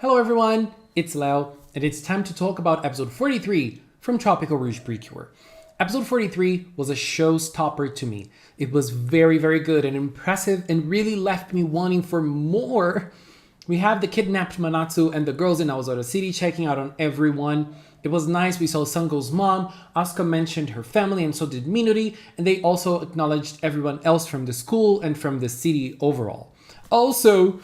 Hello everyone, it's Leo, and it's time to talk about episode 43 from Tropical-Rouge Precure. Episode 43 was a showstopper to me. It was very, very good and impressive and really left me wanting for more. We have the kidnapped Manatsu and the girls in Aozora City checking out on everyone. It was nice. We saw Sango's mom. Asuka mentioned her family and so did Minori, and they also acknowledged everyone else from the school and from the city overall. Also,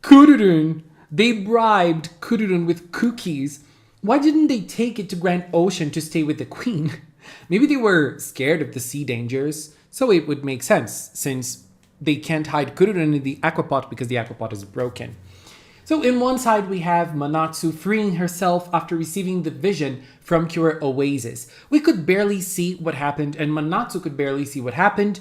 Kururun. They bribed Kururun with cookies. Why didn't they take it to Grand Ocean to stay with the queen? Maybe they were scared of the sea dangers, so it would make sense since they can't hide Kururun in the aquapot because the aquapot is broken. So in one side we have Manatsu freeing herself after receiving the vision from Cure Oasis. We could barely see what happened and Manatsu could barely see what happened,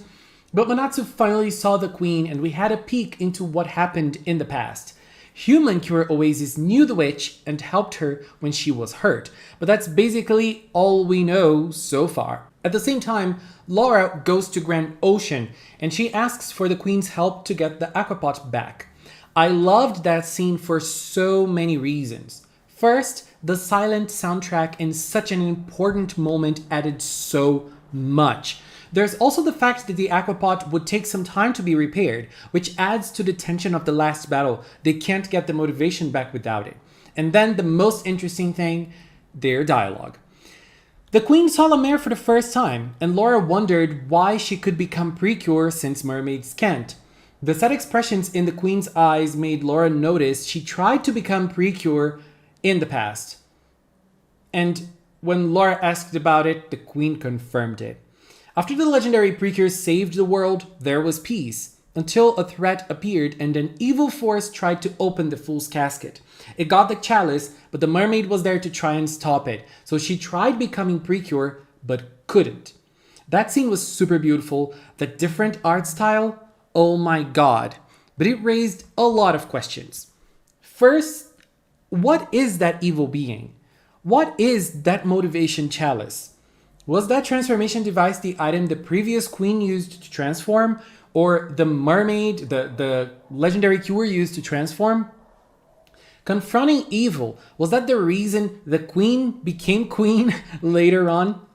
but Manatsu finally saw the queen and we had a peek into what happened in the past. Human Cure Oasis knew the witch and helped her when she was hurt, but that's basically all we know so far. At the same time, Laura goes to Grand Ocean and she asks for the queen's help to get the aquapot back. I loved that scene for so many reasons. First, the silent soundtrack in such an important moment added so much. There's also the fact that the aquapot would take some time to be repaired, which adds to the tension of the last battle. They can't get the motivation back without it. And then the most interesting thing, their dialogue. The queen saw La Mer for the first time, and Laura wondered why she could become Precure since mermaids can't. The sad expressions in the queen's eyes made Laura notice she tried to become Precure in the past. And when Laura asked about it, the queen confirmed it. After the legendary Precure saved the world, there was peace, until a threat appeared and an evil force tried to open the fool's casket. It got the chalice, but the mermaid was there to try and stop it, so she tried becoming Precure, but couldn't. That scene was super beautiful, that different art style, oh my god. But it raised a lot of questions. First, what is that evil being? What is that motivation chalice? Was that transformation device the item the previous queen used to transform? Or the mermaid, the legendary cure used to transform? Confronting evil, was that the reason the queen became queen later on?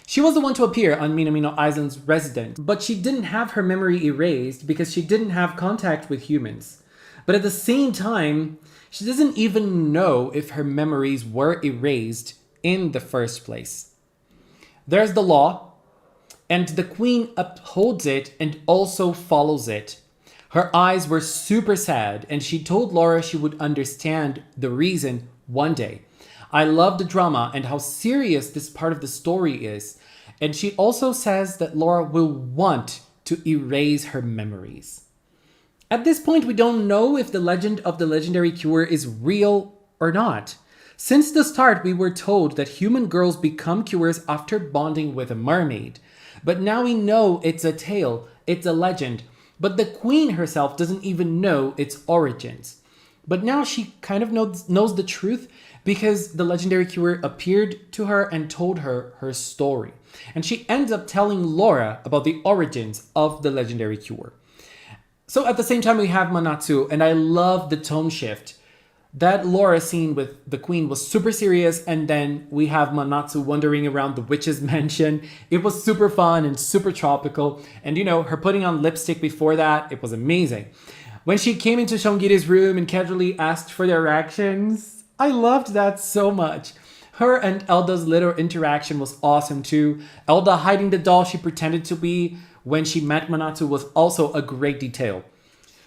She was the one to appear on Minamino Island's resident, but she didn't have her memory erased because she didn't have contact with humans. But at the same time, she doesn't even know if her memories were erased in the first place. There's the law, and the queen upholds it and also follows it. Her eyes were super sad, and she told Laura she would understand the reason one day. I love the drama and how serious this part of the story is. And she also says that Laura will want to erase her memories. At this point, we don't know if the legend of the legendary cure is real or not. Since the start, we were told that human girls become cures after bonding with a mermaid. But now we know it's a tale, it's a legend. But the queen herself doesn't even know its origins. But now she kind of knows the truth because the legendary cure appeared to her and told her her story. And she ends up telling Laura about the origins of the legendary cure. So at the same time we have Manatsu, and I love the tone shift. That Laura scene with the queen was super serious, and then we have Manatsu wandering around the witch's mansion. It was super fun and super tropical. And you know, her putting on lipstick before that, it was amazing. When she came into Shongiri's room and casually asked for their actions, I loved that so much. Her and Elda's little interaction was awesome too. Elda hiding the doll she pretended to be when she met Manatsu was also a great detail.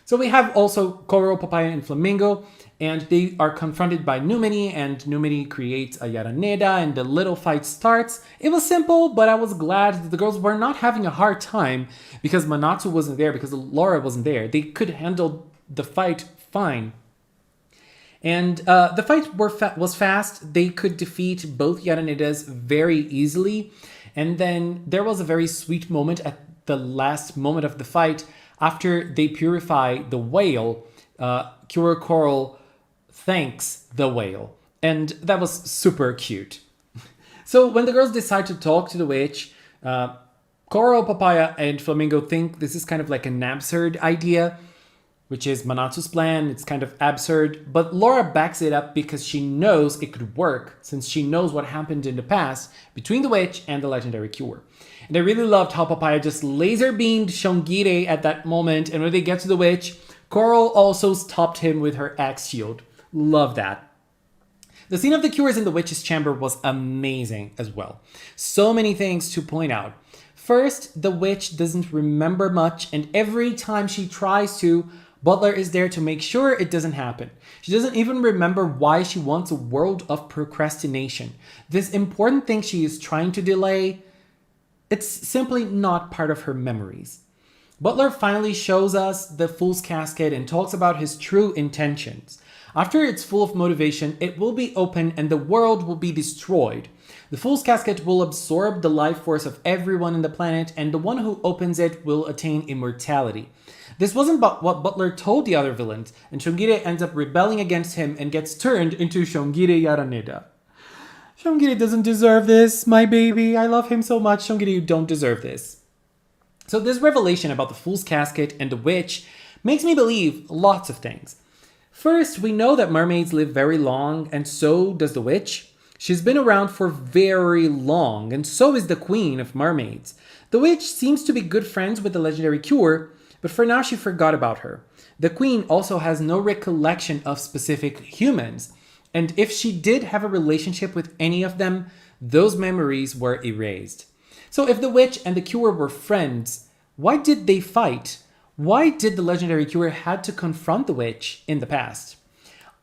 So we have also Koro, Papaya, and Flamingo, and they are confronted by Numini, and Numini creates a Yaraneda, and the little fight starts. It was simple, but I was glad that the girls were not having a hard time because Manatsu wasn't there, because Laura wasn't there. They could handle the fight fine. And the fight was fast. They could defeat both Yaranedas very easily. And then there was a very sweet moment at the last moment of the fight after they purify the whale. Cure Coral thanks the whale. And that was super cute. So when the girls decide to talk to the witch, Coral, Papaya, and Flamingo think this is kind of like an absurd idea. which is Manatsu's plan. It's kind of absurd, but Laura backs it up because she knows it could work since she knows what happened in the past between the witch and the legendary cure. And I really loved how Papaya just laser beamed Shongire at that moment, and when they get to the witch, Coral also stopped him with her axe shield. Love that. The scene of the cures in the witch's chamber was amazing as well. So many things to point out. First, the witch doesn't remember much, and every time she tries to, Butler is there to make sure it doesn't happen. She doesn't even remember why she wants a world of procrastination. This important thing she is trying to delay, it's simply not part of her memories. Butler finally shows us the Fool's Casket and talks about his true intentions. After it's full of motivation, it will be open and the world will be destroyed. The Fool's Casket will absorb the life force of everyone in the planet, and the one who opens it will attain immortality. This wasn't what Butler told the other villains, and Shongire ends up rebelling against him and gets turned into Shongire Yaraneda. Shongire doesn't deserve this, my baby. I love him so much. Shongire, you don't deserve this. So this revelation about the Fool's Casket and the witch makes me believe lots of things. First, we know that mermaids live very long, and so does the witch. She's been around for very long, and so is the queen of mermaids. The witch seems to be good friends with the legendary cure, but for now she forgot about her. The queen also has no recollection of specific humans, and if she did have a relationship with any of them, those memories were erased. So if the witch and the cure were friends, why did they fight? Why did the legendary cure had to confront the witch in the past?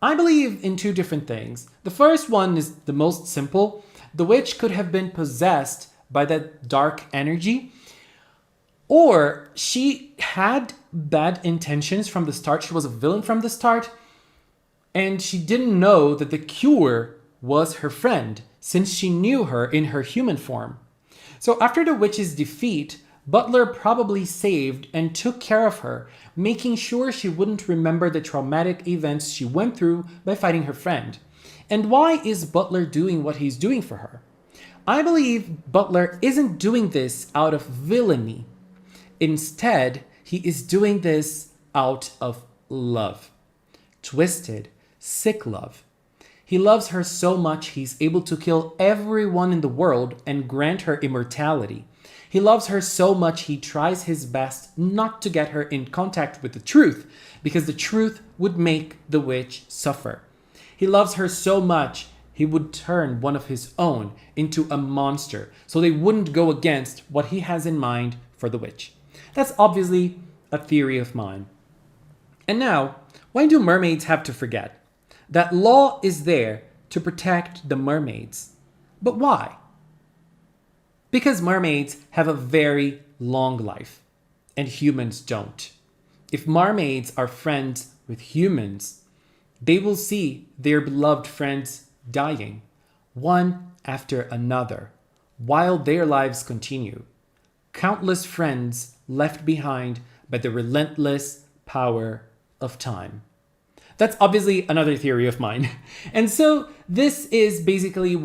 I believe in two different things. The first one is the most simple. The witch could have been possessed by that dark energy, or she had bad intentions from the start. She was a villain from the start, and she didn't know that the cure was her friend since she knew her in her human form. So after the witch's defeat, Butler probably saved and took care of her, making sure she wouldn't remember the traumatic events she went through by fighting her friend. And why is Butler doing what he's doing for her? I believe Butler isn't doing this out of villainy. Instead, he is doing this out of love. Twisted, sick love. He loves her so much he's able to kill everyone in the world and grant her immortality. He loves her so much he tries his best not to get her in contact with the truth, because the truth would make the witch suffer. He loves her so much he would turn one of his own into a monster so they wouldn't go against what he has in mind for the witch. That's obviously a theory of mine. And now, why do mermaids have to forget? That law is there to protect the mermaids. But why? Because mermaids have a very long life, and humans don't. If mermaids are friends with humans, they will see their beloved friends dying, one after another, while their lives continue. Countless friends left behind by the relentless power of time. That's obviously another theory of mine. And so this is basically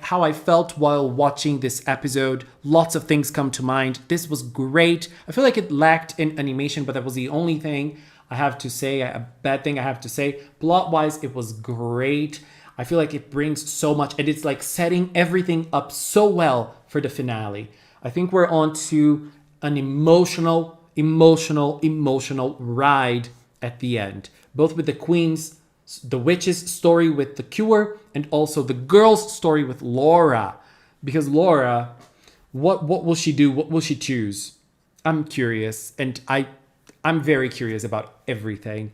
how I felt while watching this episode. Lots of things come to mind. This was great. I feel like it lacked in animation, but that was the only thing I have to say, a bad thing I have to say. Plot-wise, it was great. I feel like it brings so much, and it's like setting everything up so well for the finale. I think we're on to an emotional ride at the end. Both with the witch's story with the cure, and also the girl's story with Laura. Because Laura, what will she do? What will she choose? I'm curious, and I'm very curious about everything.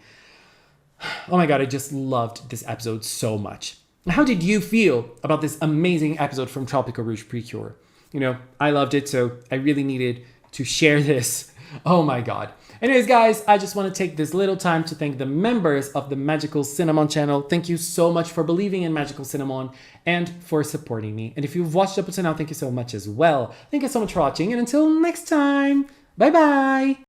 Oh my god, I just loved this episode so much. How did you feel about this amazing episode from Tropical-Rouge Precure? You know, I loved it, so I really needed to share this. Oh my god. Anyways, guys, I just want to take this little time to thank the members of the Magical Cinnamon channel. Thank you so much for believing in Magical Cinnamon and for supporting me. And if you've watched up until now, thank you so much as well. Thank you so much for watching, and until next time, bye-bye!